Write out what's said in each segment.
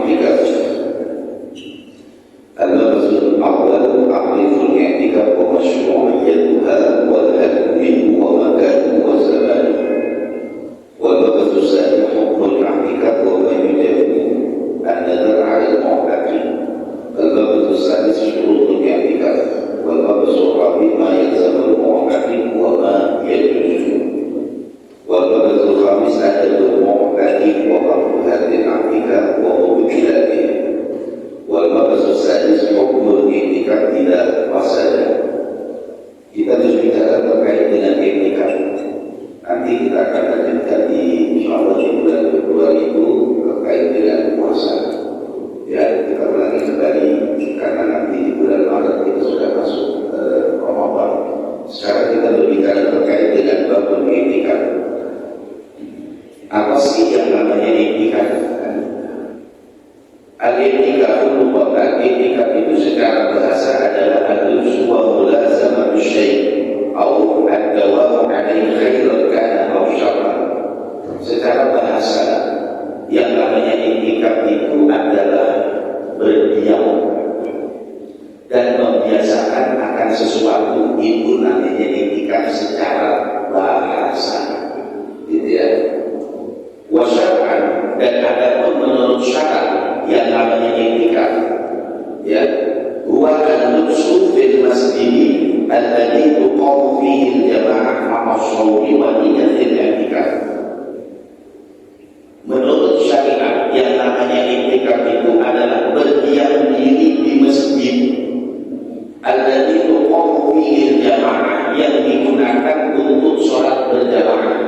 i'tikaf. Al-mabhasul awwal ta'riful i'tikaf wa masyru'iyyatuha wal hadyu minhu wa makanuhu wa zamanuhu. Wal mabhasul tsani hukmul i'tikaf wa ma yujibu an-nadar 'ala al-mu'taqin. Al-mabhasul tsalits syurutul i'tikaf. Wal mabhasul rabi' ma yalzamu al-mu'taqin wa ma yajuzu. Wal mabhasul khamis adabul mu'taqin wa maqruhatil i'tikaf wa mubtilaih. Wal mabhasul sadis hukmul i'tikaf idza fasada. Kita terus bicara terkait dengan i'tikaf. Nanti kita akan lanjutkan insyaallah di bulan Februari itu terkait dengan puasa. Ya, kita ulangi kembali karena nanti di bulan Maret kita sudah masuk Ramadan. Sekarang kita berbicara terkait dengan babul i'tikaf. Apa sih yang namanya i'tikaf? Al-i'tikaf lughatan, i'tikaf itu secara bahasa adalah al-lubsu wa mulazamatu syai' atau ad-dawamu 'alaihi khairan kana aw syarran. Secara bahasa yang namanya i'tikaf itu adalah berdiam dan membiasakan akan sesuatu, itu namanya i'tikaf secara bahasa, gitu ya. Wa syar'an, dan adapun menurut syara yang namanya i'tikaf, ya, huwa al-lubsu fil masjid alladhi tuqamu fihi al-jama'ah ma'a shawmi wa niyyatil i'tikaf. Menurut syariat yang namanya i'tikaf itu adalah berdiam diri di masjid alladhi tuqamu fihi al-jama'ah, yang digunakan untuk sholat berjamaah.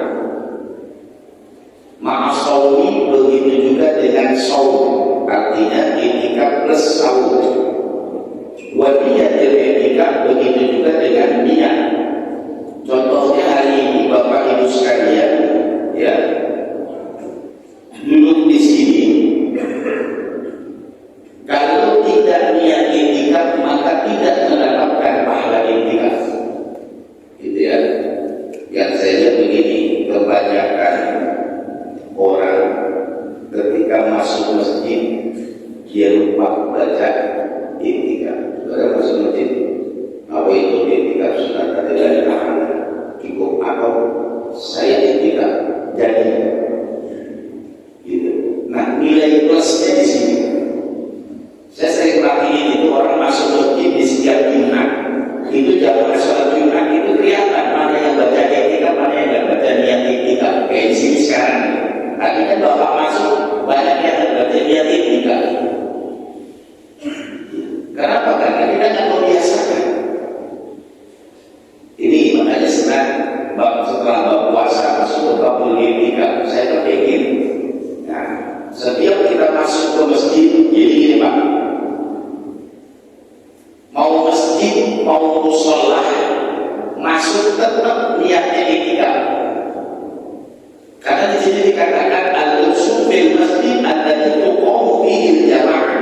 Ma'asawmi, begitu juga dengan saum, artinya i'tikaf plus saum. Waniyatil i'tikaf, begitu juga dengan niat. Contohnya hari ini Bapak Ibu sekalian, ya, duduk di sini. Kalau tidak niat i'tikaf, maka tidak mendapatkan pahala i'tikaf. Gitu ya. Yang saya lihat begini, kebanyakan orang ketika masuk masjid dia lupa baca i'tikaf. Saudara masuk masjid, apa itu i'tikaf? Sudah tidak tahan ikut atau saya i'tikaf jadi gitu. Nah, nilai plusnya di sini. Saya sering perhatiin itu orang masuk masjid di setiap Jumat, itu jamaah sholat Jumat itu kelihatan mana yang baca i'tikaf, mana yang nggak baca niat i'tikaf. Kayak di sini sekarang. Tadi kan Bapak masuk banyak yang berarti niat i'tikaf. Kenapa? Karena kita tidak membiasakan. Ini makanya setelah bab puasa masuk ke babul i'tikaf, saya berpikir, nah, setiap kita masuk ke masjid, jadi gini Pak, mau masjid, mau mushola, masuk tetap niatnya i'tikaf. Karena di sini dikatakan al-lubsu fil masjid alladhi tuqamu fihi al-jama'ah.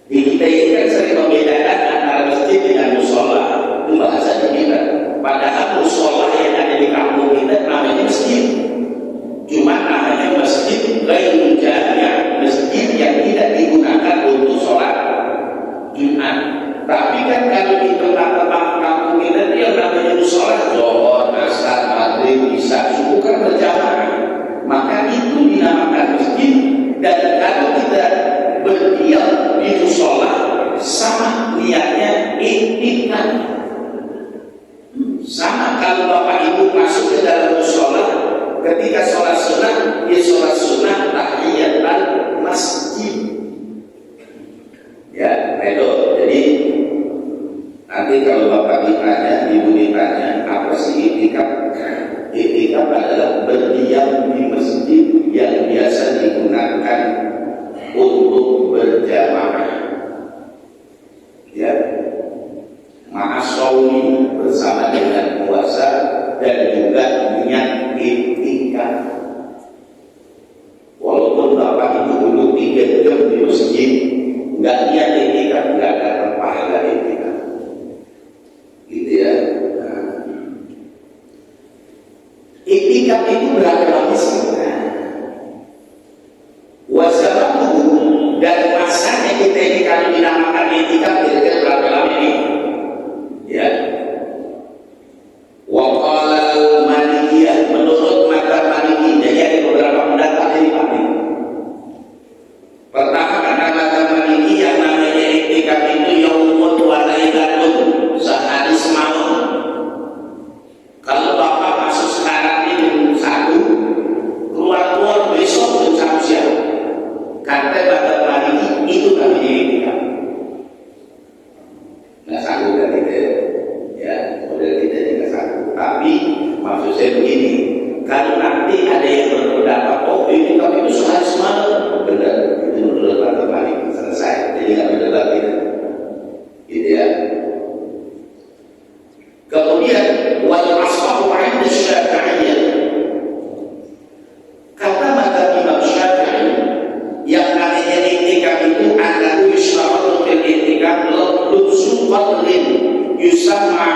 Di kita ini kan sering membedakan antara masjid dengan mushola. Itu bahasa kita. Padahal mushola yang ada di kampung kita namanya masjid. Cuma namanya masjid ghairul jami', masjid yang tidak digunakan untuk sholat Jumat. Tapi kan kalau di tempat-tempat kampung kita itu yang namanya mushola, Zuhur, Asar, Maghrib, Isya, subuh kan berjamaah. Maka itu dinamakan masjid. Dan kalau kita berdiam di mushola, sama niatnya i'tikaf. Sama kalau Bapak Ibu masuk ke dalam mushola, ketika sholat sunnah, dia sholat sunnah tahiyatul masjid. Ya, itu. Jadi nanti kalau Bapak ditanya, Ibu ditanya, apa sih i'tikaf? I'tikaf adalah berdiam di masjid yang biasa digunakan untuk berjamaah. Ya, ma'asawmi, bersama dengan puasa, dan juga niat i'tikaf. Walaupun Bapak Ibu duduk 3 jam di masjid, nggak niat i'tikaf, nggak dapat pahala i'tikaf. Gitu ya. I'tikaf itu berapa lama sih? Wa yusamma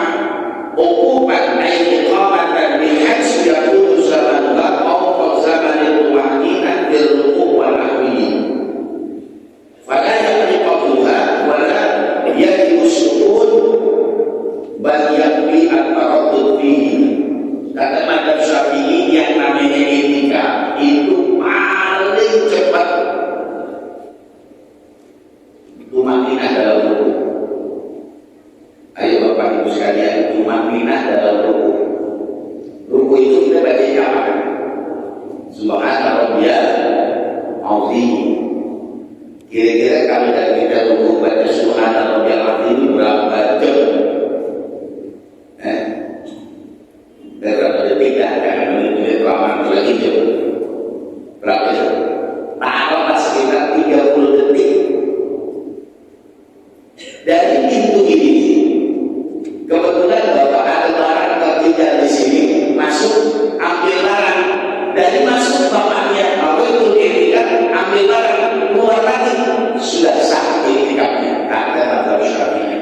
uquban ay iqamatan bi hajj yakunu zaman atau zaman al-tumanina bil ruku' wal ahwi fala yaqdiquha wala yajibu sukun bal yakfi at-taraddud fihi. Kata mazhab Syafi'i yang namanya etika itu paling cepat tumanina dalam ruku. Ayo Bapak Ibu sekalian, tumanina dalam ruku. Ruku itu kita baca apa? Subhana rabbiyal azim. Kira-kira kalau dari kita ruku baca subhana rabbiyal azim berapa jam? Berapa detik dah? Jangan menit-menit lama lagi jam. Berapa jam? Taruhlah sekitar 30 detik. Dari pintu ini, kebetulan Bapak ada barang tertinggal di sini, masuk ambil barang. Dari masuk Bapaknya, Bapak itu ketika ambil barang keluar lagi sudah sah etikanya. Kata mazhab Syafi'i.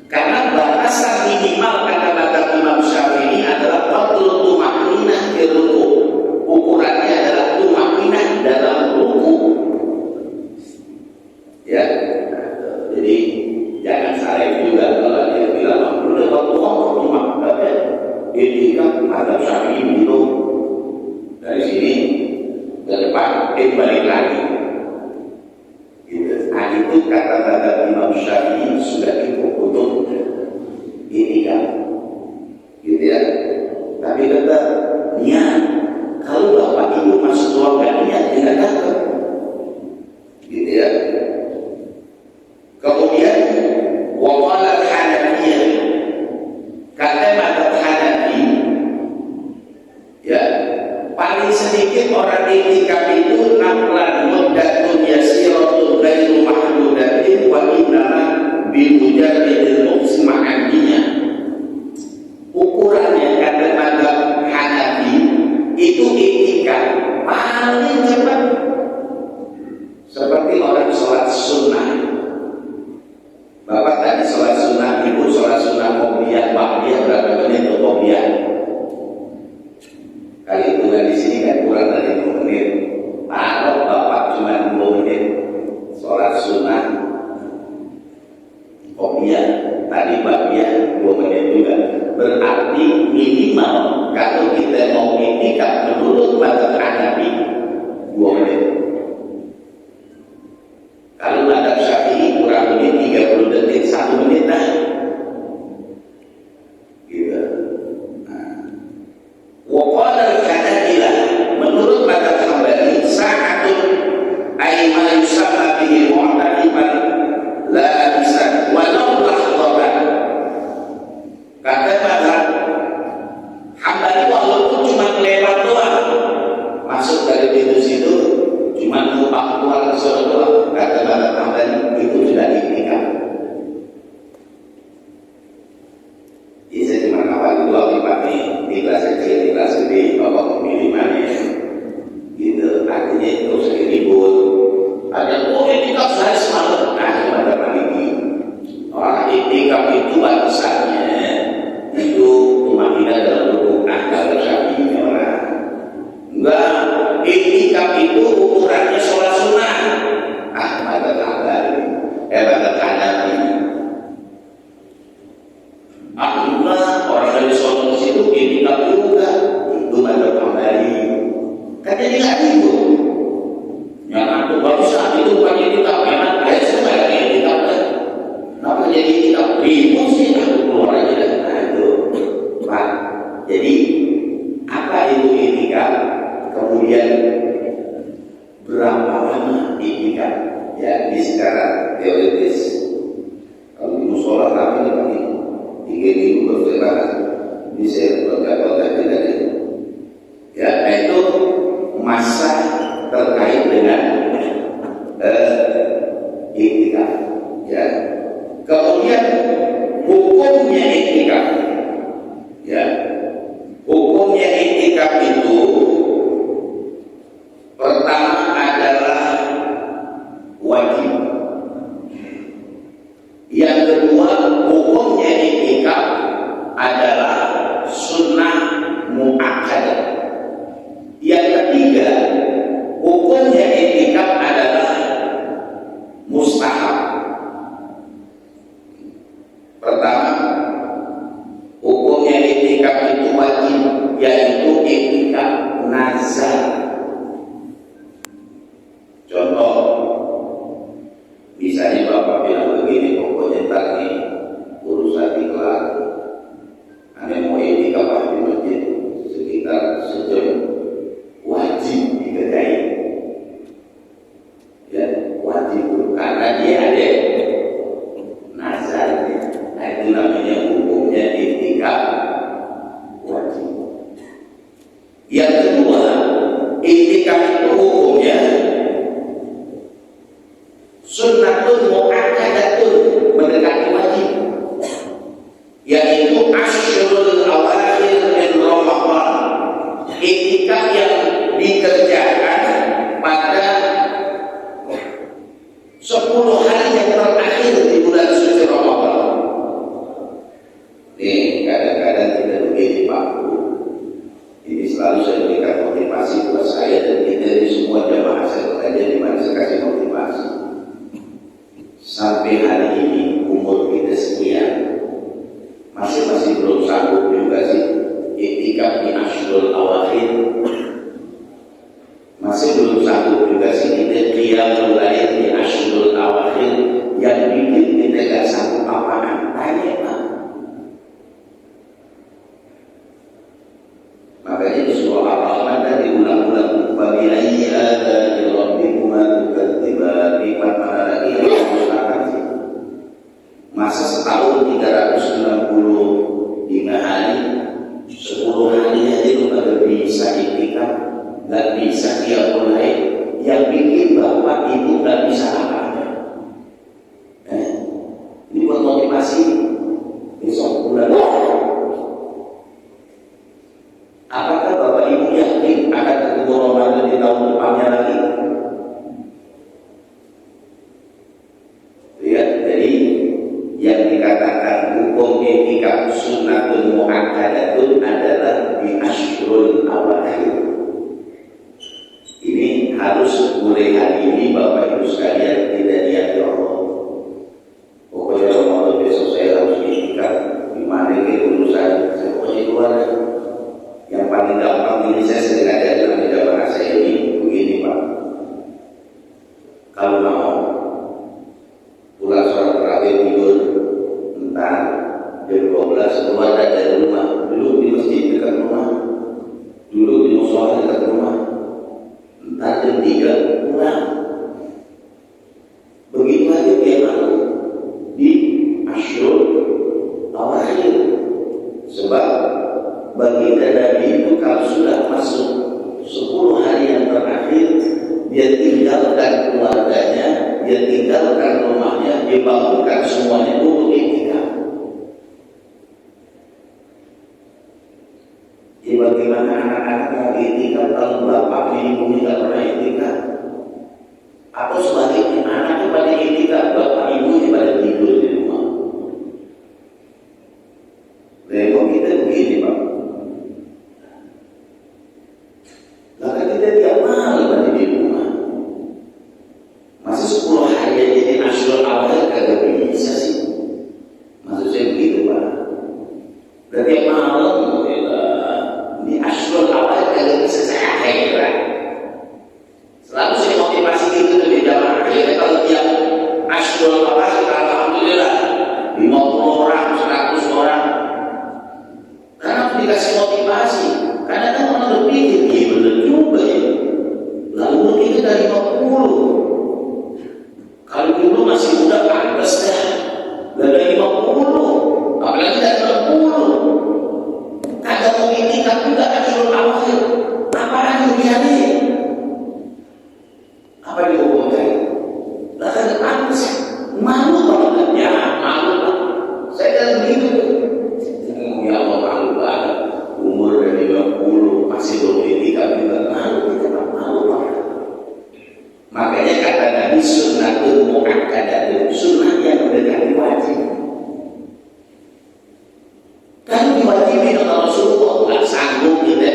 Karena batasan minimal kata mazhab Imam Syafi'i adalah qatlul tumanina fi ruku. Ukurannya adalah tumanina dalam ruku. Ya. Jadi jangan salah juga kalau dia bilang udah waktu cuma apa ini kan mazhab Syafi'i itu dari sini ke depan balik lagi. Gitu. Nah itu kata mazhab Imam Syafi'i sudah cukup untuk ini kan, gitu ya. Tapi tetap niat. Kalau Bapak Ibu masuk ruang gak niat, tidak dapat, gitu ya. Kemudian waqala Hanafiyah, kata mazhab Hanafi, ya paling sedikit orang i'tikaf itu naflan muddatun yasiratun ghairu mahdudatin wa innama bi mujarradil muqsim ma'aniyah. Ukurannya kata mazhab Hanafi itu i'tikaf paling cepat seperti orang sholat sunnah. Bapak tadi sholat sunnah, ibu sholat sunnah qobliyah, ba'diyah berapa menit untuk qobliyah? Kali hitungan di sini kan kurang dari 2 menit. Kalau Bapak cuma 2 menit sholat sunnah qobliyah, tadi ba'diyah 2 menit juga. Berarti minimal kalau kita mau i'tikaf menurut mazhab Hanafi 2 menit. Kalau mazhab Syafi'i kurang lebih 30 detik, 1 menit dah. Gitu. Waqala al-Hanabilah, menurut mazhab Hambali, sa'atun ay ma yusamma bihi mu'tadiban la bisa walau lahdatan. Kata mazhab Hambali walaupun cuma lewat doang, masuk dari pintu situ cuma numpang keluar ke sana doang, kata mazhab Hambali itu sudah i'tikaf. Jadi saya cuma awal dua Pak di kelas kecil, di kelas gede, Bapak memilih mana gitu, artinya itu usah ribut. Ada i'tikaf sehari semalam, nah cuma ada lagi orang i'tikaf itu batasannya itu cuma tidak dalam ruku, kalau Syafi'i orang enggak, i'tikaf itu ukurannya sholat sunnah. Mazhab Hambali, mazhab Hanafi. Alhamdulillah orang dari sholat ke situ i'tikaf juga, itu mazhab Hambali. Kan jadi nggak itu. Yang aku bagus saat itu bukan i'tikaf, memang saya suka lagi i'tikaf kan. Kenapa jadi i'tikaf? Ribut sih, aku keluar aja. Nah itu, Pak. Jadi apa itu i'tikaf? Kemudian berapa lama i'tikaf? Ya, di secara teoritis. Kalau di musola kami lagi 3 minggu beristirahat, bisa berkata tidak. Ya, itu masa terkait dengan i'tikaf. Ya, kemudian hukumnya i'tikaf. Ya, hukumnya i'tikaf itu pertama adalah wajib. Yang kedua itikaf nazar. Contoh, misalnya bapak bilang begini, pokoknya tadi urusan iklan, ane mau itikaf di masjid sekitar sejam, wajib dikerjain. Ya, wajib karena dia ada nazarnya. Nah, itu namanya hukumnya itikaf wajib. Yang kedua, itikaf itu hukumnya sunnatun muakkadatun, mendekati wajib, yaitu asyrul awakhir min Ramadan. Itikaf yang dikerjakan pada 10 hari yang terakhir di bulan suci Ramadan. Nih, kadang-kadang kita begini Pak, ini selalu saya berikan motivasi buat saya dan kita di semua jamaah sekalian di mana saya kasih motivasi. Sampai hari ini umur kita sekian, masih belum sanggup juga sih itikaf di Asyrul Awakhir. Masih belum sanggup juga sih kita qiyamul lail di Asyrul Awakhir, yang bikin kita gak sanggup apaan? Tanya Pak. Makanya di surah Ar-Rahman tadi ulang-ulang, "Fabi ayyi ala'i rabbikuma tukadziban." Nikmat mana lagi yang menggunakan sih? Masa setahun 365 hari, 10 hari aja lu kagak bisa itikaf, gak bisa qiyamul lail, yang bikin bapak ibu gak bisa apa-apa. Ini buat motivasi besok bulan. Apakah bapak ibu yakin akan ketemu Ramadan di tahun depannya lagi? Lihat, jadi yang dikatakan hukum itikaf sunnatun muakkadatun adalah di Asyrul Awakhir. Ini harus mulai hari ini bapak ibu sekalian tidak lihat ya Allah. Pokoknya Ramadan besok saya harus itikaf. Gimana ke urusan saya pokoknya keluar. Yang paling gampang ini saya sering ada dalam jamaah saya ini begini Pak. Kalau mau pulang sholat tarawih tidur, entar jam 12 keluar dari rumah, duduk di masjid dekat rumah, duduk di mushola dekat rumah, entar jam 3 pulang. Begitu aja dia malu di Asyrul Awakhir. Sebab bagi Nabi itu kalau sudah masuk 10 hari yang terakhir, dia tinggalkan keluarganya, dia tinggalkan rumahnya, dia bangunkan semuanya untuk itikaf. Bagaimana anak-anak yang itikaf kalau bapaknya ibunya tidak pernah itikaf? Atau sebaliknya, anaknya pada itikaf, bapak ibunya pada tidur di rumah. Repot kita begini Pak. Maka kita tiap malam ada di rumah. Masih 10 hari aja di Asyrul Awakhir kagak bisa sih. Maksud saya begitu Pak. Dan tiap malam di Asyrul Awakhir kagak bisa saya heran. Selalu saya motivasi gitu di jamaah. Akhirnya kalau tiap Asyrul Awakhir alhamdulillah 50 orang, 100 orang. Karena dikasih motivasi. Karena kan orang berpikir, iya bener juga ya. Lalu kita dari 50. Kalau dulu masih muda pantas dah. Dari 50. Apalagi dari 60. Kagak mau itikaf juga Asyrul Awakhir. Apaan dunianya? Apa dihukumkan? Lah kagak pantas. Malu banget ya, malu banget. Saya kan begitu. Ya Allah, malu banget. Umur dari 50 masih belum itikaf juga malu, kita tak malu banget. Makanya kata Nabi sunnatun muakkadatun, sunnah yang mendekati wajib. Kalau diwajibin oleh Rasulullah nggak sanggup kita.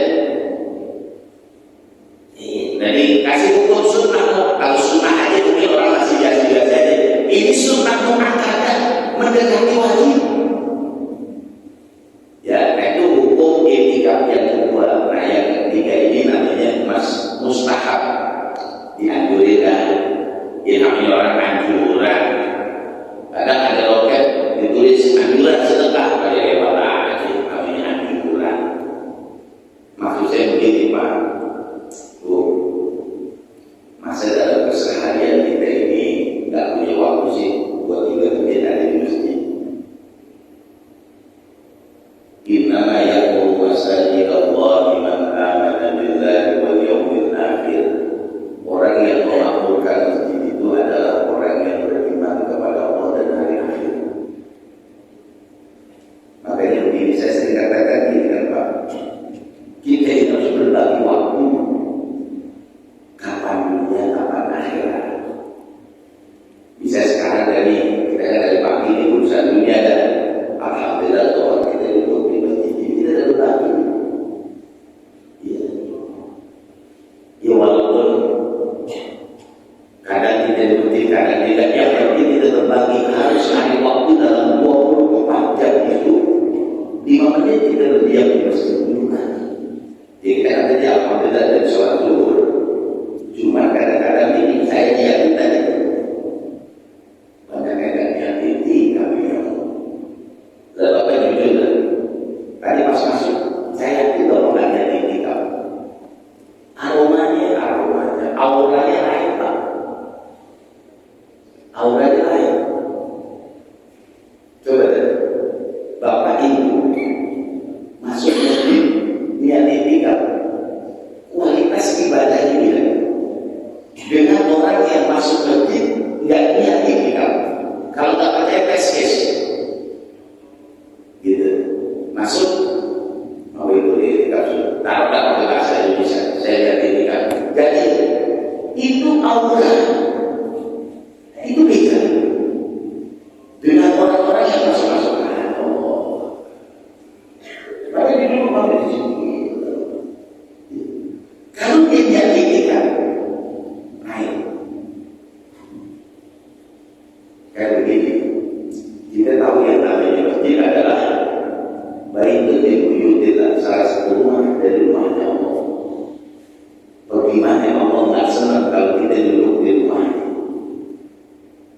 Jadi kasih hukum sunnah, kalau namanya orang anjuran. Kadang ada loket ditulis anjuran sedekah, pada hebat aja namanya anjuran. Maksud saya begini Pak, Bu, masa dalam keseharian kita ini nggak punya waktu sih buat tiga menit ada di masjid. Innama yaqulu masajid Allah man amana billahi wal yawmil akhir. Orang yang memakmurkan masjid itu adalah orang yang beriman kepada Allah dan hari akhir. Makanya begini saya sering katakan gini kan Pak, kita ini harus berbagi waktu. Kapan dunia, kapan akhirat. Bisa sekarang dari pagi ini urusan dunia dan alhamdulillah Tuhan kita duduk di masjid ini kita ada berbagi. Ya walaupun kadang kita dibutuhkan, kadang tidak, yang penting kita berbagi. Harus ada waktu dalam 24 jam itu 5 menit kita berdiam di masjid dulu kan. Jadi kita tadi alhamdulillah dari sholat zuhur. Cuma kadang-kadang ini saya yakin tadi kadang-kadang hati kami yang Bapak jujur tadi pas masuk saya yakin bahwa nggak ada hati kamu. Aromanya auranya lain Pak, auranya lain. Coba deh Bapak Ibu masuk masjid lihat hati kamu, kualitas ibadahnya bila dengan orang yang masuk masjid nggak niat ini kamu. Kalau nggak percaya tes case gitu masuk mau itu kamu taruh pakai bahasa Indonesia saya lihat ini kamu. Jadi itu aura itu beda dengan orang-orang yang masuk-masuk ke Allah. Tapi di dulu kamu di sini kalau dia niat ini kamu kayak begini, kita tahu yang namanya masjid adalah baitun min buyutillah, salah satu rumah dari rumahnya Allah. Bagaimana Allah nggak senang kalau kita duduk di rumahnya?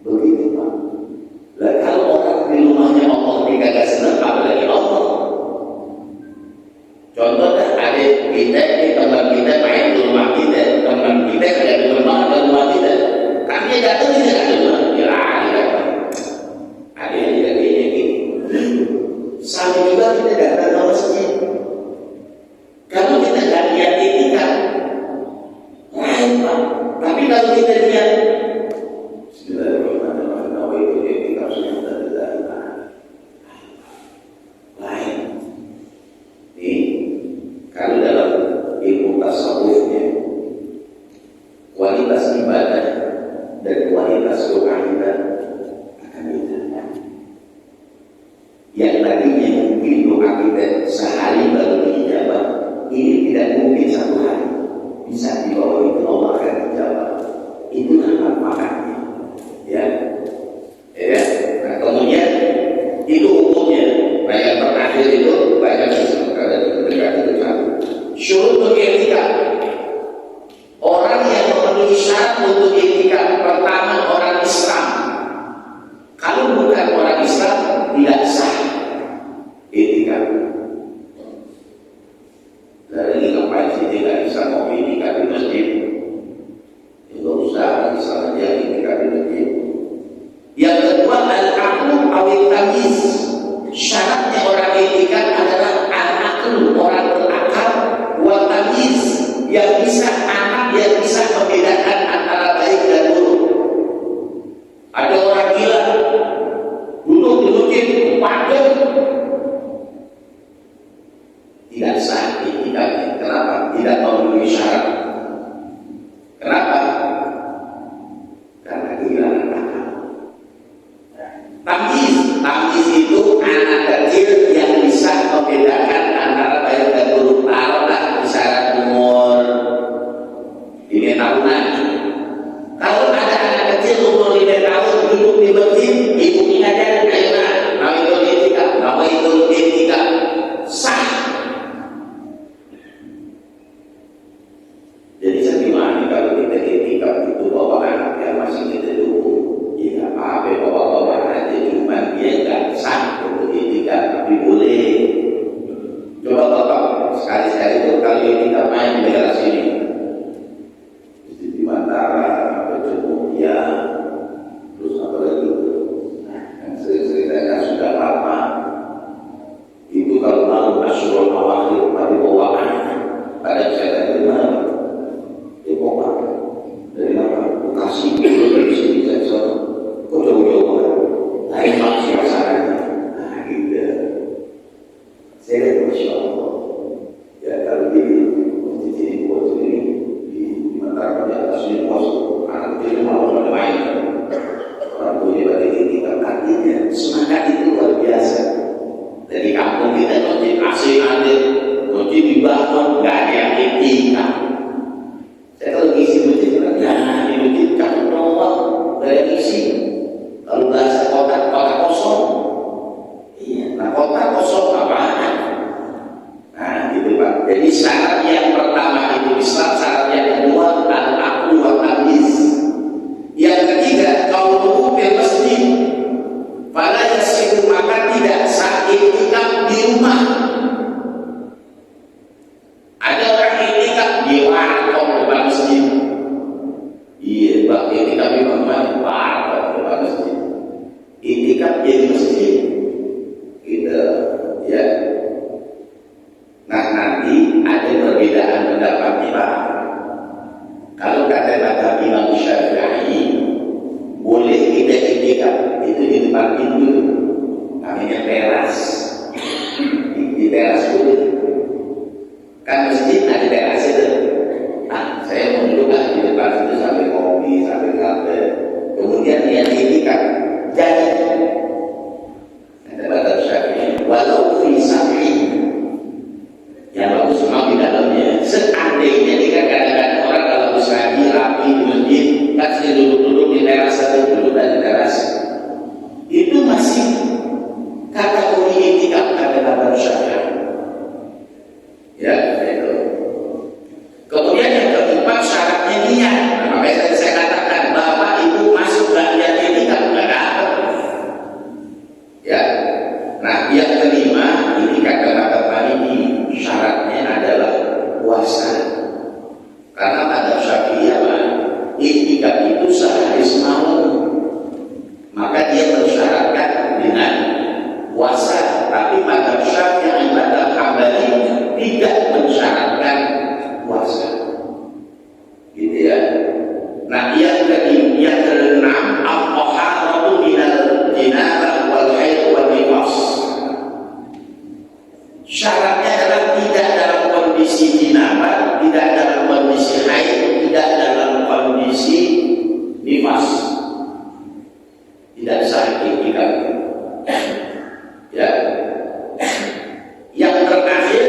Begitu Pak. Lah kalau orang di rumahnya Allah tidak senang, apalagi Allah. Contohnya ada kita, teman kita main di rumah kita, teman kita ada di rumah kita, kami datang tidak ada rumah, sama juga kita datang ke masjid. Kalau kita tidak niat etika, lain Pak. Tapi kalau kita niat Bismillahirrahmanirrahim, etika sudah lain. Nih, kalau dalam ilmu tasawufnya, kualitas ibadah dan kualitas doa kita akan beda. Yang tadinya mungkin doa kita sehari baru dijawab, ini tidak mungkin satu hari. Bisa di bawah itu Allah akan dijawab. Itulah manfaatnya. Ya. Nah, kemudian itu hukumnya. Nah, yang terakhir itu banyak ada pendekatan itu satu. Syurutul etika. Orang yang memenuhi syarat untuk etika, pertama orang Islam. Kalau bukan orang Islam tidak sah etika. Dari ini ngapain sih tidak bisa mau etika di masjid? Tidak usah, misalnya dia etika di masjid. Yang kedua al-aqlu awil tamiz. Syaratnya orang etika adalah al-aqlu, orang berakal, wa tamiz, yang bisa anak yang bisa membedakan antara baik dan buruk. Ada orang gila duduk di masjid padat, tidak sah etikanya. Kenapa? Tidak memenuhi syarat. Kenapa? Karena kehilangan akal. Tamyiz itu anak kecil yang bisa membedakan antara baik dan buruk. Taruhlah kisaran umur 5 tahunan. Kalau ada anak kecil umur 5 tahun duduk di masjid, ibunya ngajarin, ayo nak, nawaitul etika, sah. Pak. Kalau kata mazhab Imam Syafi'i, boleh kita itikaf itu di depan pintu, namanya teras. Di teras boleh. Kan masjid ada teras itu. Nah, saya mau duduk di depan situ sampai kopi, sampai kafe. Kemudian dia itikaf. Jadi, kata mazhab Syafi'i, walau fi sa'i, yang bagus memang di dalamnya. Seandainya ini kan kadang-kadang orang kalau lagi rapi di masjid, kan sih duduk-duduk di teras atau duduk di teras, itu masih kategori itikaf kata mazhab Syafi'i. Ya, itu. Kemudian yang keempat syaratnya niat. Nah, makanya tadi saya katakan Bapak Ibu masuk dan niat itikaf enggak dapat. Ya. Nah, yang kelima ini kata mazhab Maliki, syaratnya adalah puasa. Karena mazhab Syafi'i itikaf itu sehari semalam, maka dia mensyaratkan dengan puasa. Tapi mazhab Syafi'i mazhab Hambali tidak mensyaratkan puasa, gitu ya. Nah, yang keenam al-taharatu minal jinabah wal haid wal nifas. Syaratnya adalah tidak dalam kondisi jinabah, tidak dalam kondisi haid, tidak dalam kondisi nifas. Tidak sah itikaf. Ya. Yang terakhir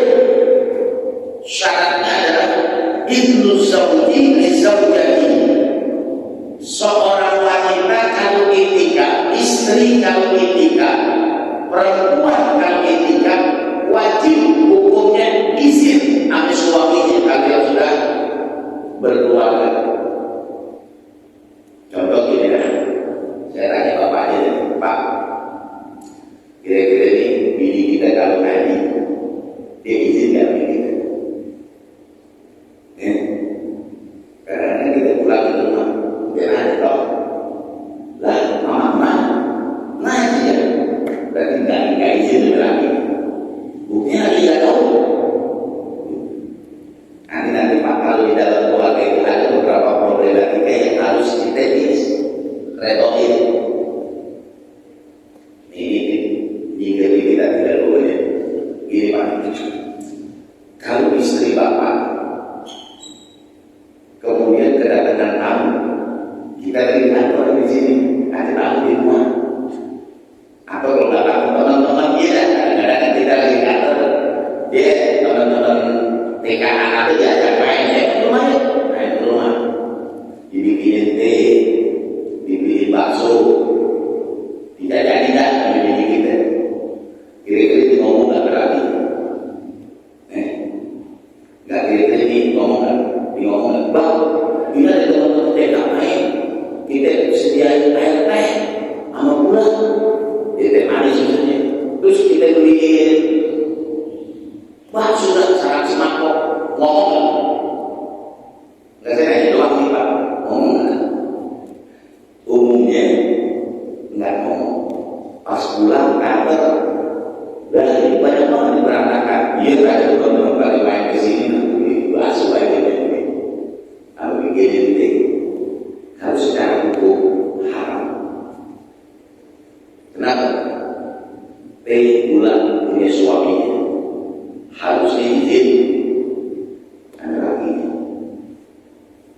syaratnya adalah idnu zawji li zawjati. Seorang wanita kalau itikaf, istri kalau itikaf, perempuan kalau itikaf, wajib hukumnya izin sama suaminya kalau dia sudah berkeluarga. Contoh gini kan, saya tanya bapaknya, Pak, kira-kira ini bini kita kalau ngaji, dia izin nggak bini kita? Karena kita pulang ke rumah, dia nanya toh, lah mama ngaji ya, berarti nggak izin lagi. Buktinya dia tahu. Nanti Pak, kalau di dalam keluarga itu ada beberapa problematika yang harus kita redokin. Ini jika kita tidak boleh. Gini Pak, kalau istri Bapak kemudian kedatangan tamu, kita beri kantor di sini, ada tamu di rumah. Atau kalau nggak tamu teman-teman dia, kadang-kadang kita lagi kantor, dia teman-teman TKA atau diajak main ke rumah, dibikinin teh, dibikinin bakso, tidak jadi dah dibikinin kita. Kira-kira ini ngomong nggak berarti, nggak kira-kira ini ngomong nggak, ngomong nggak, bang, bila ada teman-teman TKA main, kita sediain air teh, sama gula. Dia teh manis maksudnya. Terus kita beliin bakso dan sangat semangkok. Ngomong nggak? Nggak, saya nanya doang nih Pak. Ngomong nggak? Umumnya nggak ngomong. Pas pulang kantor, dari banyak banget diberantakan. Iya kan, teman-teman balik main ke sini, bakso aja gitu. Kalau bikin ini harus secara hukum haram. Kenapa? Gula punya suaminya harusnya izin ada lagi.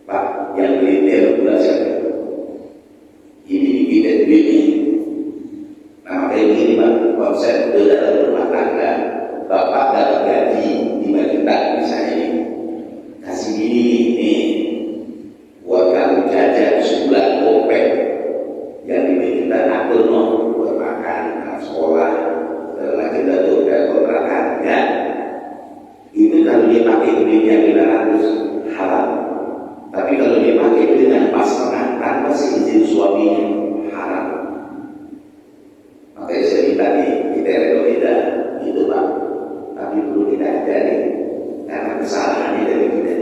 Pak, yang beli teh gula siapa? Ini kita duitnya. Nah, kayak gini Pak, konsep dalam rumah tangga. Bapak dapat gaji 5 juta misalnya, kasih gini nih buat kamu jajan sebulan gopek, yang 5 juta atur noh buat makan, sekolah, lagi datuk dan kontrakan, ya. Itu kalau dia pakai duitnya 500 haram. Tapi kalau dia pakai duitnya pas-pasan tanpa seizin suaminya haram. Makanya saya minta nih kita rekomenda itu Pak. Tapi perlu kita ajari karena kesalahannya dari kita.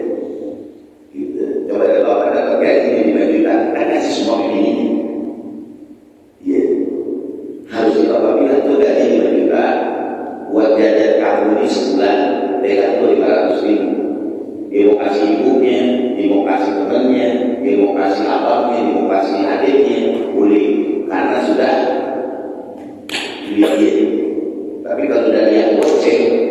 Gitu. Coba kalau ada gaji 5 juta, kan kasih semua ini. Iya. Harus kita apabila itu gaji 5 juta, buat jajan kamu ini sebulan, pegang tuh 500.000. Dia mau kasih demokrasi apa, demokrasi HDI boleh karena sudah dilihat. Tapi kalau sudah lihat goceng